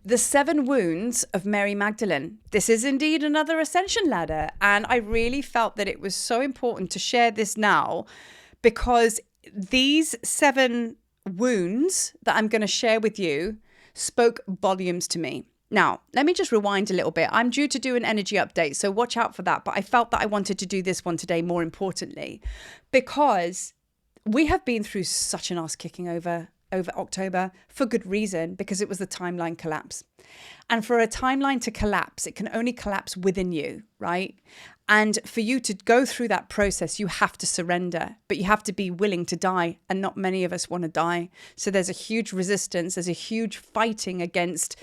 The 7 wounds of Mary Magdalene. This is indeed another ascension ladder. And I really felt that it was so important to share this now, because these 7 wounds that I'm going to share with you spoke volumes to me. Now, let me just rewind a little bit. I'm due to do an energy update, so watch out for that. But I felt that I wanted to do this one today more importantly, because we have been through such an ass kicking over October, for good reason, because it was the timeline collapse. And for a timeline to collapse, it can only collapse within you, right? And for you to go through that process, you have to surrender, but you have to be willing to die. And not many of us want to die. So there's a huge resistance. There's a huge fighting against,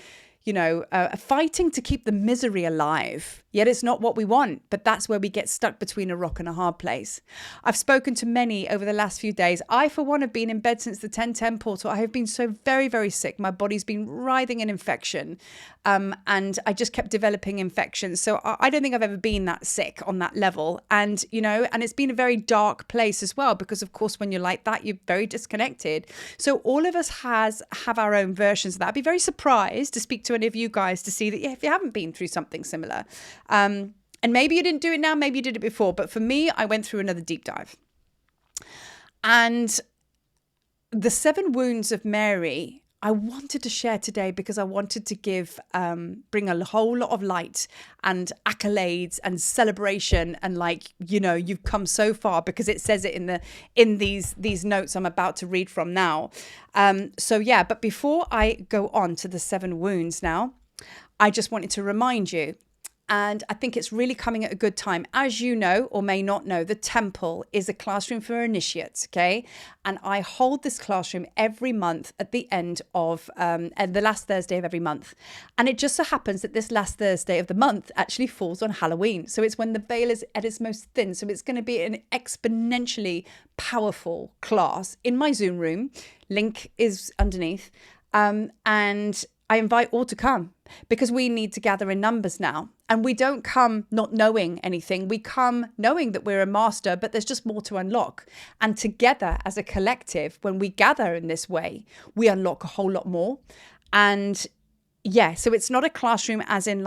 fighting to keep the misery alive. Yet it's not what we want, but that's where we get stuck between a rock and a hard place. I've spoken to many over the last few days. I, for one, have been in bed since the 10:10 portal. I have been so very, very sick. My body's been writhing in infection. And I just kept developing infections. So I don't think I've ever been that sick on that level. And, and it's been a very dark place as well, because of course, when you're like that, you're very disconnected. So all of us have our own versions of that. I'd be very surprised to speak to any of you guys to see that, if you haven't been through something similar, and maybe you didn't do it now, maybe you did it before, but for me, I went through another deep dive. And the 7 wounds of Mary, I wanted to share today because I wanted to bring a whole lot of light and accolades and celebration, and you've come so far, because it says it in these notes I'm about to read from now. But before I go on to the 7 wounds now, I just wanted to remind you. And I think it's really coming at a good time. As you know, or may not know, the temple is a classroom for initiates, okay? And I hold this classroom every month at the end of the last Thursday of every month. And it just so happens that this last Thursday of the month actually falls on Halloween. So it's when the veil is at its most thin. So it's going to be an exponentially powerful class in my Zoom room. Link is underneath. And I invite all to come, because we need to gather in numbers now. And we don't come not knowing anything. We come knowing that we're a master, but there's just more to unlock. And together as a collective, when we gather in this way, we unlock a whole lot more. And so it's not a classroom as in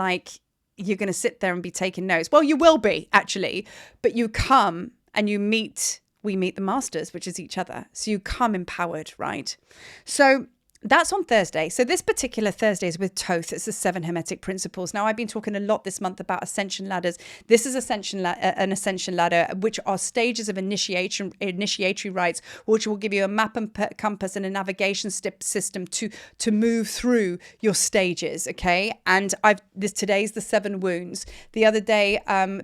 you're going to sit there and be taking notes. Well, you will be actually, but you come and we meet the masters, which is each other. So you come empowered, right? So that's on Thursday. So this particular Thursday is with Thoth. It's the 7 Hermetic principles. Now, I've been talking a lot this month about ascension ladders. This is an ascension ladder, which are stages of initiatory rites, which will give you a map and compass and a navigation system to move through your stages. Okay, and today's the 7 wounds. The other day,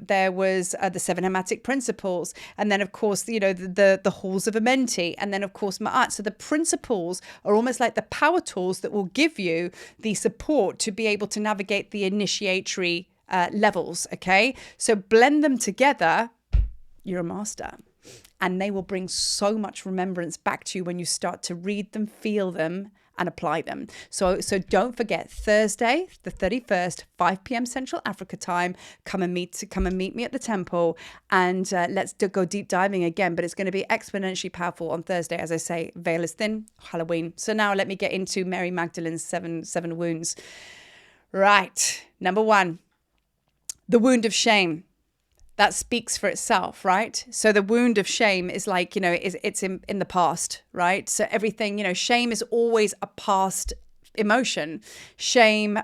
there was the 7 Hermetic principles, and then of course the halls of Amenti, and then of course Ma'at. So the principles are almost like the power tools that will give you the support to be able to navigate the initiatory levels. Okay, so blend them together, you're a master, and they will bring so much remembrance back to you when you start to read them, feel them, and apply them. So don't forget, Thursday, the 31st, 5 p.m. Central Africa time. Come and meet me at the temple, and let's go deep diving again. But it's going to be exponentially powerful on Thursday. As I say, veil is thin, Halloween. So now let me get into Mary Magdalene's seven wounds. Right, number 1, the wound of shame. That speaks for itself, right? So the wound of shame is it's in the past, right? So everything, shame is always a past emotion. Shame,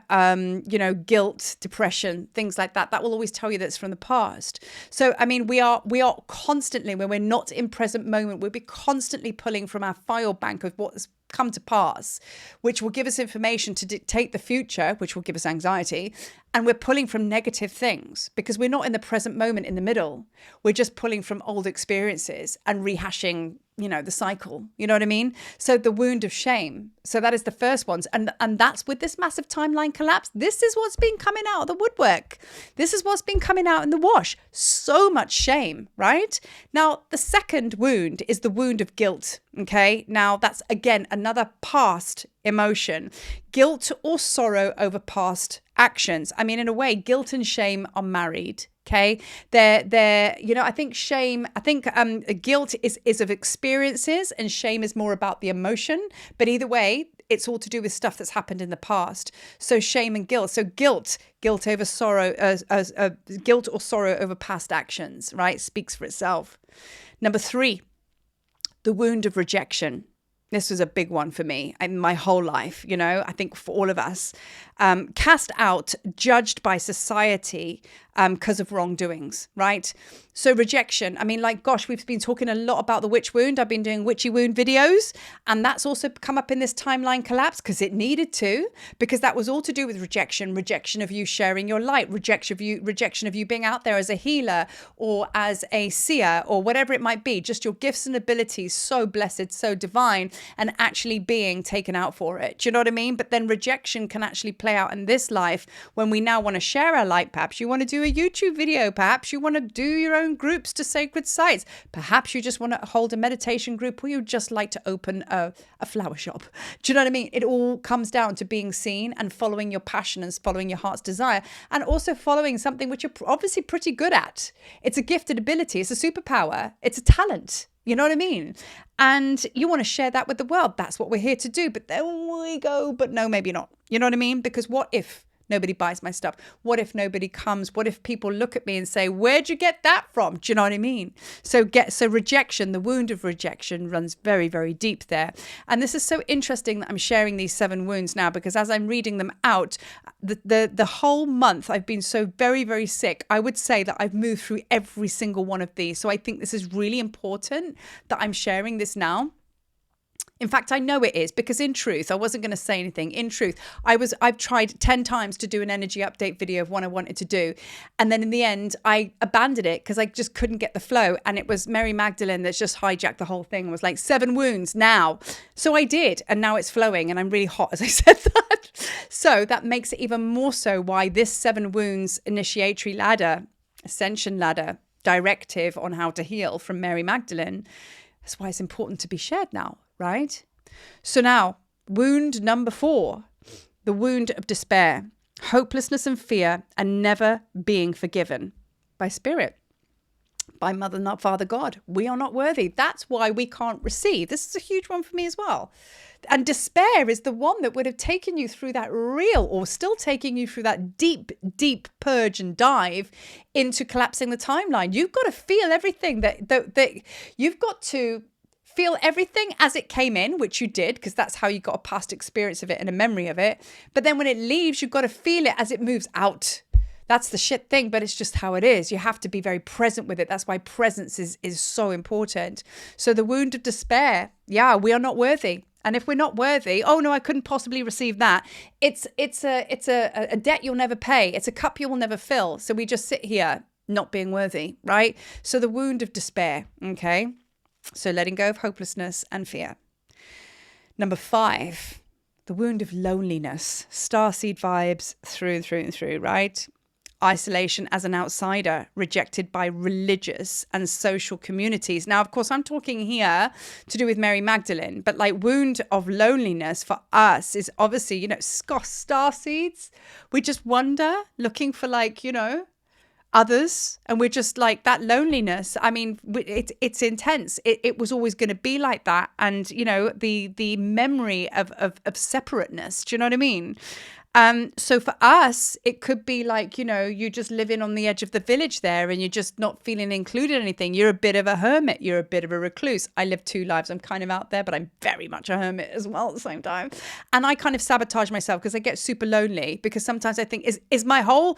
guilt, depression, things like that. That will always tell you that it's from the past. So, I mean, we are constantly, when we're not in present moment, we'll be constantly pulling from our file bank of what's come to pass, which will give us information to dictate the future, which will give us anxiety. And we're pulling from negative things because we're not in the present moment in the middle. We're just pulling from old experiences and rehashing, the cycle. You know what I mean? So the wound of shame. So that is the first ones. And that's with this massive timeline collapse. This is what's been coming out of the woodwork. This is what's been coming out in the wash. So much shame, right? Now, the second wound is the wound of guilt. Okay. Now that's again, another past emotion, guilt or sorrow over past actions. I mean, in a way, guilt and shame are married. Okay. They're, I think guilt is of experiences and shame is more about the emotion. But either way, it's all to do with stuff that's happened in the past. So shame and guilt. So guilt over sorrow, guilt or sorrow over past actions, right? Speaks for itself. Number 3, the wound of rejection. This was a big one for me in my whole life, you know, I think for all of us. Cast out, judged by society because of wrongdoings, right? So rejection, I mean, like, gosh, we've been talking a lot about the witch wound. I've been doing witchy wound videos, and that's also come up in this timeline collapse because it needed to, because that was all to do with rejection of you sharing your light, rejection of you being out there as a healer or as a seer or whatever it might be, just your gifts and abilities, so blessed, so divine, and actually being taken out for it. Do you know what I mean? But then rejection can actually play out in this life when we now want to share our light. Perhaps you want to do a YouTube video, perhaps you want to do your own groups to sacred sites, perhaps you just want to hold a meditation group, or you just like to open a flower shop. Do you know what I mean? It all comes down to being seen and following your passion and following your heart's desire, and also following something which you're obviously pretty good at. It's a gifted ability, it's a superpower, it's a talent. You know what I mean? And you want to share that with the world. That's what we're here to do. But then we go, but no, maybe not. You know what I mean? Because what if nobody buys my stuff? What if nobody comes? What if people look at me and say, where'd you get that from? Do you know what I mean? So rejection, the wound of rejection runs very, very deep there. And this is so interesting that I'm sharing these 7 wounds now, because as I'm reading them out, the whole month I've been so very, very sick. I would say that I've moved through every single one of these. So I think this is really important that I'm sharing this now. In fact, I know it is, because in truth, I wasn't going to say anything. In truth, I've tried 10 times to do an energy update video of what I wanted to do. And then in the end, I abandoned it because I just couldn't get the flow. And it was Mary Magdalene that's just hijacked the whole thing. It was like 7 wounds now. So I did. And now it's flowing and I'm really hot as I said that. So that makes it even more so why this 7 wounds initiatory ladder, ascension ladder, directive on how to heal from Mary Magdalene. That's why it's important to be shared now. Right? So now, wound number 4, the wound of despair, hopelessness and fear, and never being forgiven by spirit, by Mother, not Father God. We are not worthy. That's why we can't receive. This is a huge one for me as well. And despair is the one that would have taken you through that real, or still taking you through that deep, deep purge and dive into collapsing the timeline. You've got to feel everything that you've got to feel everything as it came in, which you did, because that's how you got a past experience of it and a memory of it. But then when it leaves, you've got to feel it as it moves out. That's the shit thing, but it's just how it is. You have to be very present with it. That's why presence is so important. So the wound of despair, yeah, we are not worthy. And if we're not worthy, oh no, I couldn't possibly receive that. It's a debt you'll never pay. It's a cup you will never fill. So we just sit here not being worthy, right? So the wound of despair, okay? So letting go of hopelessness and fear. Number 5, the wound of loneliness. Starseed vibes through and through, right? Isolation as an outsider, rejected by religious and social communities. Now, of course, I'm talking here to do with Mary Magdalene, but like wound of loneliness for us is obviously, you know, starseeds. We just wander looking for like, you know, others, and we're just like that loneliness. I mean, it's intense. It was always going to be like that, and you know the memory of separateness. Do you know what I mean? So for us, it could be like, you know, you just living on the edge of the village there and you're just not feeling included in anything. You're a bit of a hermit. You're a bit of a recluse. I live 2 lives. I'm kind of out there, but I'm very much a hermit as well at the same time. And I kind of sabotage myself because I get super lonely, because sometimes I think, is my whole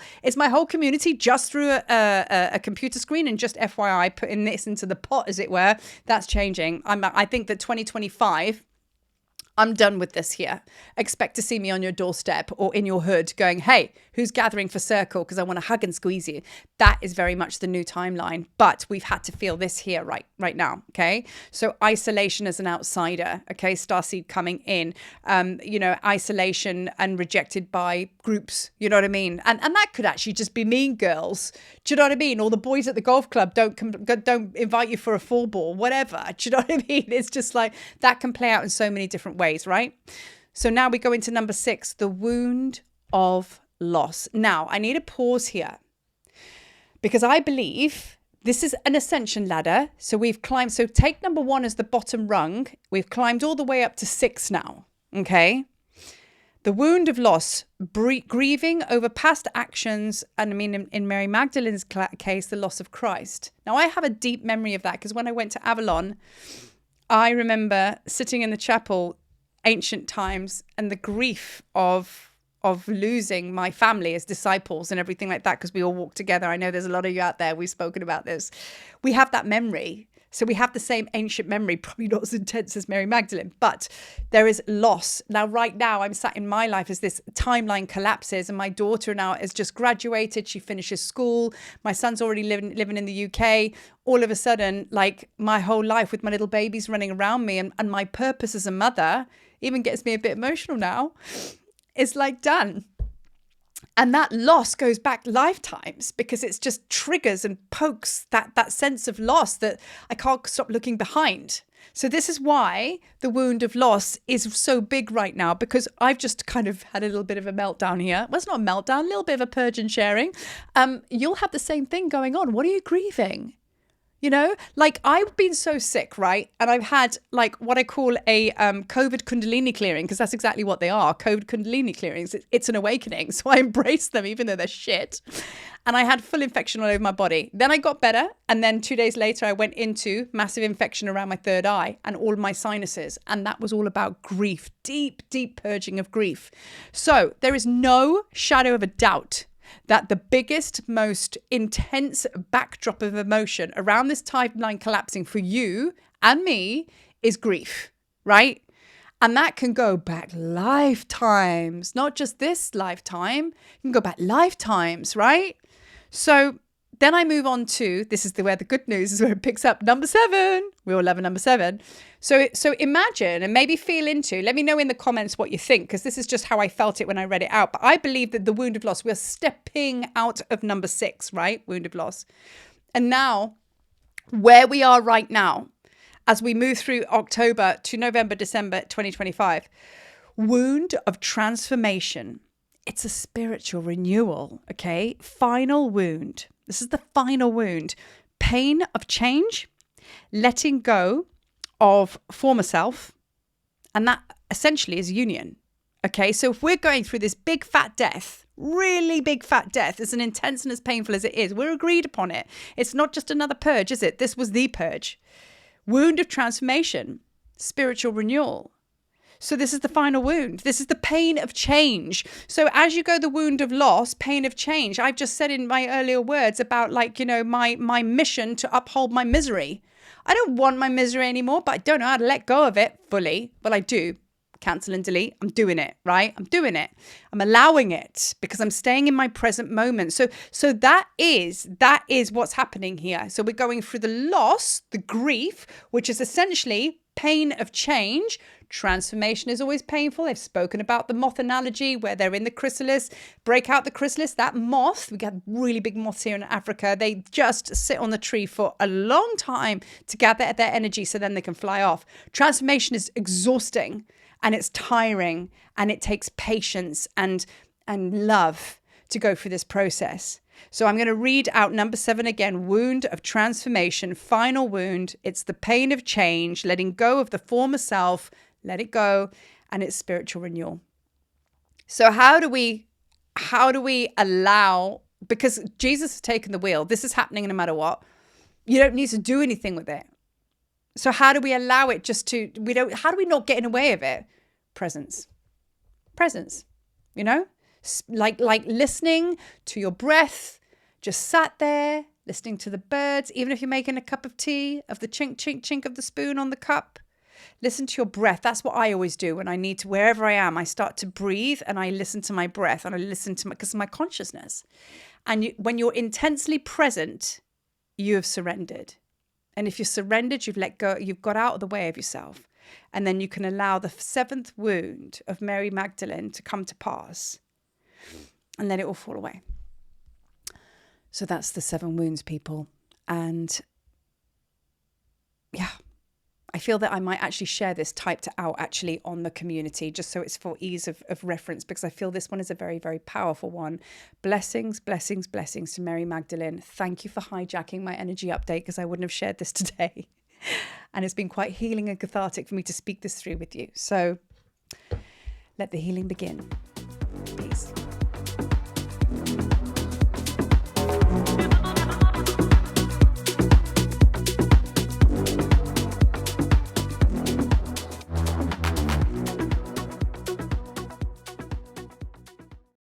community just through a computer screen? And just FYI, putting this into the pot, as it were, that's changing. I think that 2025, I'm done with this here. Expect to see me on your doorstep or in your hood going, hey, who's gathering for circle? Because I want to hug and squeeze you. That is very much the new timeline. But we've had to feel this here right now. Okay. So isolation as an outsider. Okay. Starseed coming in, you know, isolation and rejected by groups. You know what I mean? And that could actually just be mean girls. Do you know what I mean? Or the boys at the golf club don't invite you for a full ball, whatever. Do you know what I mean? It's just like that can play out in so many different ways, right? So now we go into number 6, the wound of loss. Now, I need a pause here because I believe this is an ascension ladder. So we've climbed. So take number 1 as the bottom rung. We've climbed all the way up to 6 now. Okay. The wound of loss, grieving over past actions. And I mean, in Mary Magdalene's case, the loss of Christ. Now, I have a deep memory of that because when I went to Avalon, I remember sitting in the chapel, ancient times, and the grief of losing my family as disciples and everything like that, because we all walked together. I know there's a lot of you out there, we've spoken about this. We have that memory. So we have the same ancient memory, probably not as intense as Mary Magdalene, but there is loss. Now, right now, I'm sat in my life as this timeline collapses, and my daughter now has just graduated. She finishes school. My son's already living in the UK. All of a sudden, like my whole life with my little babies running around me and my purpose as a mother even gets me a bit emotional now. It's like done. And that loss goes back lifetimes because it's just triggers and pokes that sense of loss that I can't stop looking behind. So this is why the wound of loss is so big right now, because I've just kind of had a little bit of a meltdown here. Well, it's not a meltdown, a little bit of a purge and sharing. You'll have the same thing going on. What are you grieving? You know, like I've been so sick, right? And I've had like what I call a COVID Kundalini clearing, because that's exactly what they are. COVID Kundalini clearings. It's an awakening. So I embrace them, even though they're shit. And I had full infection all over my body. Then I got better. And then 2 days later, I went into massive infection around my third eye and all my sinuses. And that was all about grief, deep, deep purging of grief. So there is no shadow of a doubt that the biggest, most intense backdrop of emotion around this timeline collapsing for you and me is grief, right? And that can go back lifetimes, not just this lifetime. It can go back lifetimes, right? So then I move on to, this is where the good news is, where it picks up number 7. We all love a number 7. So imagine and maybe feel into, let me know in the comments what you think, because this is just how I felt it when I read it out. But I believe that the wound of loss, we're stepping out of number 6, right? Wound of loss. And now, where we are right now, as we move through October to November, December 2025, wound of transformation. It's a spiritual renewal, okay? Final wound. This is the final wound. Pain of change, letting go of former self, and that essentially is union. Okay, so if we're going through this big fat death, really big fat death, as intense and as painful as it is, we're agreed upon it. It's not just another purge, is it? This was the purge. Wound of transformation, spiritual renewal. So this is the final wound. This is the pain of change. So as you go the wound of loss, pain of change, I've just said in my earlier words about like, you know, my mission to uphold my misery. I don't want my misery anymore, but I don't know how to let go of it fully. Well, I do. Cancel and delete. I'm doing it, right? I'm doing it. I'm allowing it because I'm staying in my present moment. So that is what's happening here. So we're going through the loss, the grief, which is essentially pain of change. Transformation is always painful. They've spoken about the moth analogy where they're in the chrysalis, break out the chrysalis. That moth, we get really big moths here in Africa. They just sit on the tree for a long time to gather their energy so then they can fly off. Transformation is exhausting and it's tiring and it takes patience and love to go through this process. So I'm going to read out number 7 again, wound of transformation, final wound. It's the pain of change, letting go of the former self, let it go, and it's spiritual renewal. So how do we allow, because Jesus has taken the wheel, this is happening no matter what. You don't need to do anything with it. So how do we allow it how do we not get in the way of it? Presence, you know? Like listening to your breath, just sat there, listening to the birds, even if you're making a cup of tea, of the chink, chink, chink of the spoon on the cup. Listen to your breath. That's what I always do when I need to, wherever I am, I start to breathe and I listen to my breath and I listen to because of my consciousness. And when you're intensely present, you have surrendered. And if you're surrendered, you've let go, you've got out of the way of yourself. And then you can allow the 7th wound of Mary Magdalene to come to pass. And then it will fall away. So that's the 7 wounds, people. And yeah, I feel that I might actually share this typed out actually on the community, just so it's for ease of reference, because I feel this one is a very, very powerful one. Blessings, blessings, blessings to Mary Magdalene. Thank you for hijacking my energy update, because I wouldn't have shared this today. And it's been quite healing and cathartic for me to speak this through with you. So Let the healing begin. Peace.